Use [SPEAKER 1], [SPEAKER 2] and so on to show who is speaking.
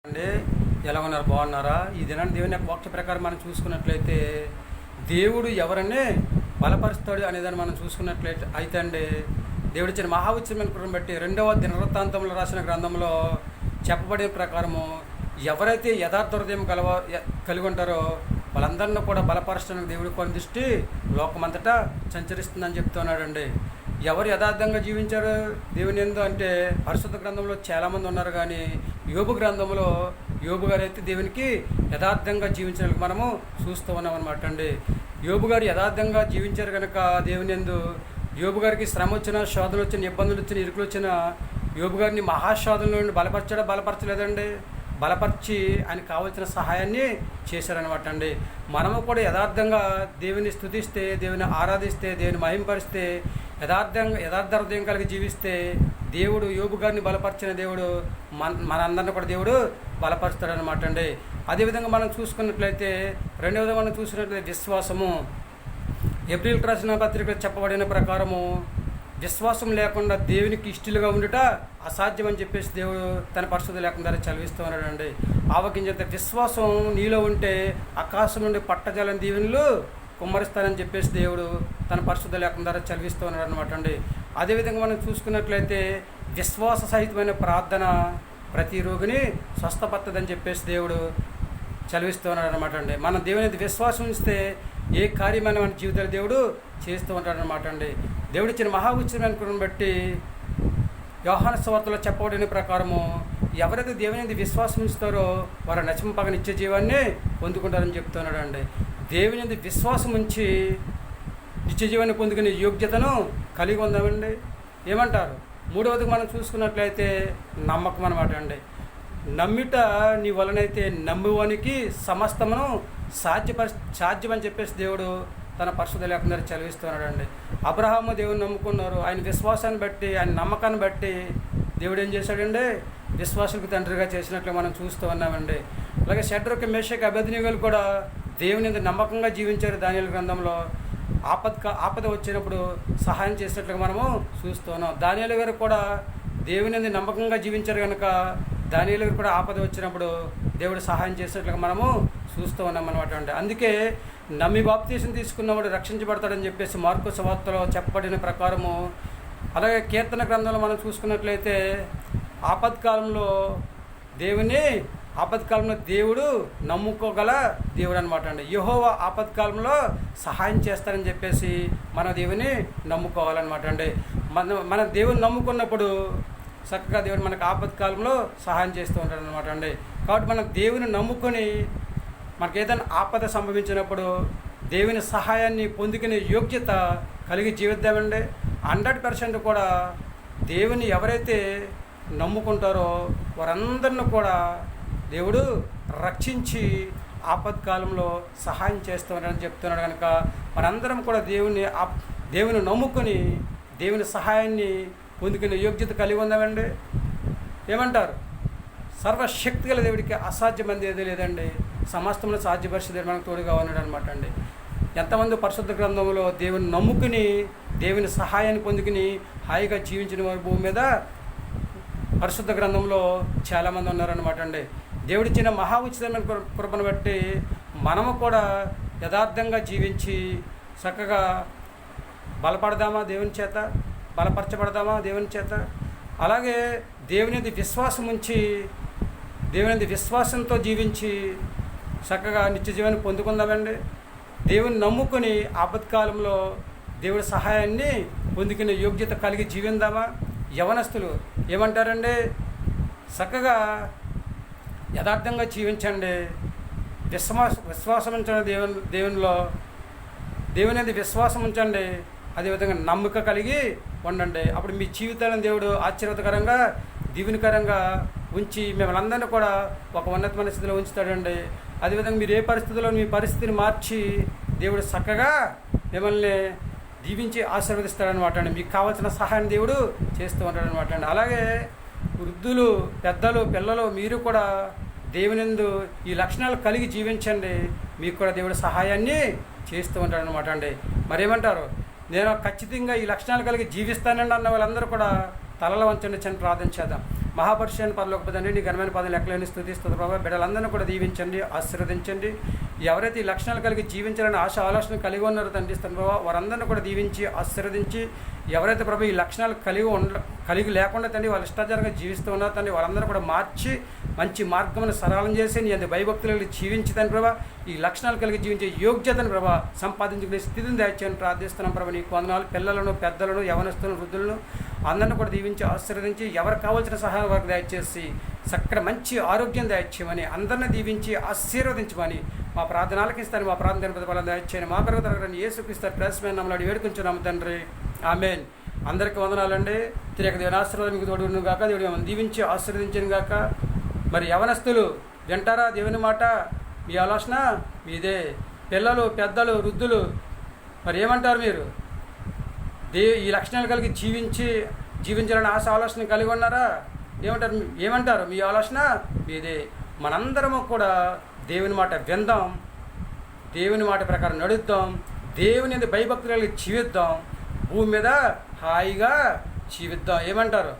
[SPEAKER 1] అండి, ఎలా ఉన్నారు? బాగున్నారా? ఈ దినాన్ని దేవుని యొక్క వాక్య ప్రకారం మనం చూసుకున్నట్లయితే దేవుడు ఎవరనే బలపరుస్తాడు అనేదాన్ని మనం చూసుకున్నట్లయితే అండి, దేవుడు ఇచ్చిన మహాఉచ్చమైన కృపను బట్టి 2వ దినవృత్తాంతంలో రాసిన గ్రంథంలో చెప్పబడిన ప్రకారము ఎవరైతే యథార్థ హృదయం కలిగి ఉంటారో వాళ్ళందరినీ కూడా బలపరచడానికి దేవుడి కొన్ని దృష్టి లోకమంతటా సంచరిస్తుందని చెప్తున్నాడండి. ఎవరు యథార్థంగా జీవించారు దేవుని యందు అంటే పరిశుద్ధ గ్రంథంలో చాలామంది ఉన్నారు, కానీ యోబు గ్రంథంలో యోబు గారు అయితే దేవునికి యథార్థంగా జీవించడానికి మనము చూస్తూ ఉన్నాం అనమాట అండి. యోబు గారు యథార్థంగా జీవించారు కనుక దేవుని యందు యోబు గారికి శ్రమ వచ్చిన, శోధనలు వచ్చిన, ఇబ్బందులు వచ్చిన, ఇరుకులు వచ్చిన యోబు గారిని మహాశోధనల నుండి బలపరచలేదండి. బలపరిచి ఆయనకు కావాల్సిన సహాయాన్ని చేశారనమాట అండి. మనము కూడా యథార్థంగా దేవుని స్తుతిస్తే, దేవుని ఆరాధిస్తే, దేవుని మహింపరిస్తే, యథార్థ హృదయం కలిగి జీవిస్తే దేవుడు యోబు గారిని బలపరిచిన దేవుడు మనందరిని కూడా దేవుడు బలపరుస్తాడనమాట అండి. అదేవిధంగా మనం చూసుకున్నట్లయితే రెండవది మనం చూసినట్లయితే విశ్వాసము. ఏప్రిల్ రాసిన పత్రికలో చెప్పబడిన ప్రకారము విశ్వాసం లేకుండా దేవునికి ఇష్టలుగా ఉండుట అసాధ్యం అని చెప్పేసి దేవుడు తన పరిశుద్ధ లేఖనం ద్వారా చదివిస్తూ ఉన్నాడండి. ఆవకించేంత విశ్వాసం నీలో ఉంటే ఆకాశం నుండి పట్టజాలని దీవెనలు కుమ్మరిస్తానని చెప్పేసి దేవుడు తన పరిశుద్ధ లేఖనం ద్వారా చదివిస్తూ ఉన్నాడు అనమాట అండి. అదేవిధంగా మనం చూసుకున్నట్లయితే విశ్వాస సహితమైన ప్రార్థన ప్రతి రోగిని స్వస్థపడుతుందని చెప్పేసి దేవుడు చదివిస్తూ ఉన్నాడు అనమాట అండి. మనం దేవుని విశ్వాసం ఇస్తే ఏ కార్యమైన మన జీవితాలు దేవుడు చేస్తూ ఉంటాడు అనమాట అండి. దేవుడు ఇచ్చిన మహాఉచ్చమైన కృపను బట్టి యోహాను సువార్తలో చెప్పబడిన ప్రకారము ఎవరైతే దేవుని విశ్వాసం ఇస్తారో వారు నశింపక నిత్య జీవాన్ని పొందుకుంటారని చెప్తున్నాడు అండి. దేవుని విశ్వాసం ఉంచి నిత్య జీవాన్ని పొందుకునే యోగ్యతను కలిగి ఉందామండి. ఏమంటారు? మూడవది మనం చూసుకున్నట్లయితే నమ్మకం అనమాట అండి. నమ్మిట నీ వలనైతే నమ్మువానికి సమస్తమును సాధ్యమని చెప్పేసి దేవుడు తన పరిశుద్ధ లేఖనం ద్వారా చదివిస్తున్నాడు అండి. అబ్రహాము దేవుని నమ్ముకున్నారు. ఆయన విశ్వాసాన్ని బట్టి, ఆయన నమ్మకాన్ని బట్టి దేవుడు ఏం చేశాడండి? విశ్వాసులకు తండ్రిగా చేసినట్లు మనం చూస్తూ ఉన్నామండి. అలాగే షడ్రకు, మేషకు, అబేద్నెగోలు కూడా దేవుని నమ్మకంగా జీవించారు. దానియేలు గ్రంథంలో ఆపద వచ్చినప్పుడు సహాయం చేసినట్లుగా మనము చూస్తూ ఉన్నాం. దానియేలు గారు కూడా దేవుని నమ్మకంగా జీవించారు కనుక దానియేలు గారు కూడా ఆపద వచ్చినప్పుడు దేవుడు సహాయం చేసినట్లుగా మనము చూస్తూ ఉన్నాం అనమాట అండి. అందుకే నమ్మి బాప్తీసం తీసుకున్నవాడు రక్షించబడతాడని చెప్పేసి మార్కు సువార్తలో చెప్పబడిన ప్రకారము, అలాగే కీర్తన గ్రంథంలో మనం చూసుకున్నట్లయితే ఆపత్కాలంలో దేవుడు నమ్ముకోగల దేవుడు అనమాట అండి. యెహోవా ఆపత్కాలంలో సహాయం చేస్తారని చెప్పేసి మన దేవుని నమ్ముకోవాలన్నమాట అండి. మన దేవుని నమ్ముకున్నప్పుడు చక్కగా దేవుడు మనకు ఆపత్కాలంలో సహాయం చేస్తూ ఉంటాడు అనమాట అండి. కాబట్టి మనం దేవుని నమ్ముకొని మనకు ఏదైనా ఆపద సంభవించినప్పుడు దేవుని సహాయాన్ని పొందుకునే యోగ్యత కలిగి జీవిద్దామండి. 100% కూడా దేవుని ఎవరైతే నమ్ముకుంటారో వారందరిని కూడా దేవుడు రక్షించి ఆపత్కాలంలో సహాయం చేస్తూ ఉంటాడని చెప్తున్నాడు. కనుక మనందరం కూడా దేవుని నమ్ముకొని దేవుని సహాయాన్ని పొందుకునే యోగ్యత కలిగి ఉందామండి. ఏమంటారు? సర్వశక్తి గల దేవుడికి అసాధ్యమైనది ఏదీ లేదండి. సమస్తంలో సాధ్యపరిచేది మనకు తోడుగా ఉన్నాడు అనమాట అండి. ఎంతమంది పరిశుద్ధ గ్రంథంలో దేవుని నమ్ముకుని దేవుని సహాయాన్ని పొందుకుని హాయిగా జీవించిన వారి భూమి మీద పరిశుద్ధ గ్రంథంలో చాలామంది ఉన్నారనమాట అండి. దేవుడిచ్చిన మహాఉచితమైన కృపను బట్టి మనము కూడా యథార్థంగా జీవించి చక్కగా బలపడదామా దేవుని చేత, బలపరచబడదామా దేవుని చేత. అలాగే దేవుని విశ్వాసం ఉంచి దేవుని విశ్వాసంతో జీవించి చక్కగా నిత్య జీవాన్ని పొందుకుందామండి. దేవుని నమ్ముకొని ఆపత్కాలంలో దేవుడి సహాయాన్ని పొందుకునే యోగ్యత కలిగి జీవిందామా? యవనస్తులు ఏమంటారండి? చక్కగా యథార్థంగా జీవించండి, విశ్వాసం ఉంచండి, దేవుని విశ్వాసం ఉంచండి, అదేవిధంగా నమ్మక కలిగి ఉండండి. అప్పుడు మీ జీవితాలను దేవుడు ఆశీర్వాదకరంగా, దీవెనకరంగా ఉంచి మిమ్మల్ని అందరినీ కూడా ఒక ఉన్నతమైన స్థితిలో ఉంచుతాడండి. అదేవిధంగా మీరు ఏ పరిస్థితుల్లో మీ పరిస్థితిని మార్చి దేవుడు చక్కగా మిమ్మల్ని దీవించి ఆశీర్వదిస్తాడనమాట అండి. మీకు కావాల్సిన సహాయం దేవుడు చేస్తూ ఉంటాడనమాట అండి. అలాగే వృద్ధులు, పెద్దలు, పిల్లలు మీరు కూడా దేవునిందు ఈ లక్షణాలు కలిగి జీవించండి. మీకు కూడా దేవుడు సహాయాన్ని చేస్తూ ఉంటాడనమాట అండి. మరేమంటారు? నేను ఖచ్చితంగా ఈ లక్షణాలు కలిగి జీవిస్తానండి అన్న వాళ్ళందరూ కూడా తలలో వంచండి, చిన్న ప్రార్థన చేద్దాం. మహాపరుషాన్ని పరలోకపోతండి నీ ఘనమైన పదం లెక్కలేని స్తుతిస్తుంది ప్రభావ. బిడ్డలందరినీ కూడా దీవించండి, ఆశీర్వదించండి. ఎవరైతే ఈ లక్షణాలు కలిగి జీవించాలని ఆలోచన కలిగి ఉన్నారో తండ్రి ప్రభావ, వారందరినీ కూడా దీవించి ఆశీర్వదించి, ఎవరైతే ప్రభు ఈ లక్షణాలు కలిగి లేకుండా తండ్రి వాళ్ళ ఇష్టాచారంగా జీవిస్తూ ఉన్నారో తండ్రి వాళ్ళందరూ కూడా మార్చి మంచి మార్గమును సరళం చేసి నీ అందు భయభక్తులు జీవించి తండ్రి ప్రభా ఈ లక్షణాలు కలిగి జీవించే యోగ్యతను ప్రభా సంపాదించుకునే స్థితిని దయచేయని ప్రార్థిస్తున్నాం ప్రభా. నీకు వందనాలు. పిల్లలను, పెద్దలను, యవనస్తులను, వృద్ధులను అందరిని కూడా దీవించి ఆశీర్వదించి ఎవరికి కావాల్సిన సహాయం వరకు దయచేసి చక్కటి మంచి ఆరోగ్యం దయచేయమని అందరిని దీవించి ఆశీర్వదించమని మా ప్రార్థనలకు ఇస్తాను. మా ప్రార్థన ప్రతిఫలం దయచేయని మా పెరుగు తరగని యేసుక్రీస్తు ప్రేసమైన నమ్మలాడి వేడుకుంటున్నాము తండ్రి. ఆమేన్. అందరికీ వందనాలండి. తిరిగి దేవుని ఆశీర్వాదం మీకు తోడును గాక. దేవుడు ఏమైనా దీవించి ఆశీర్వదించను గాక. మరి యవనస్తులు వింటారా దేవుని మాట? మీ ఆలోచన మీదే. పిల్లలు, పెద్దలు, వృద్ధులు మరి ఏమంటారు మీరు? ఈ లక్షణాలు కలిగి జీవించాలని ఆలోచన కలిగి ఉన్నారా? ఏమంటారు? మీ ఆలోచన మీదే. మనందరము కూడా దేవుని మాట విందాం, దేవుని మాట ప్రకారం నడుద్దాం, దేవుని భయభక్తులు కలిగి జీవిద్దాం, భూమి మీద హాయిగా జీవిద్దాం. ఏమంటారు?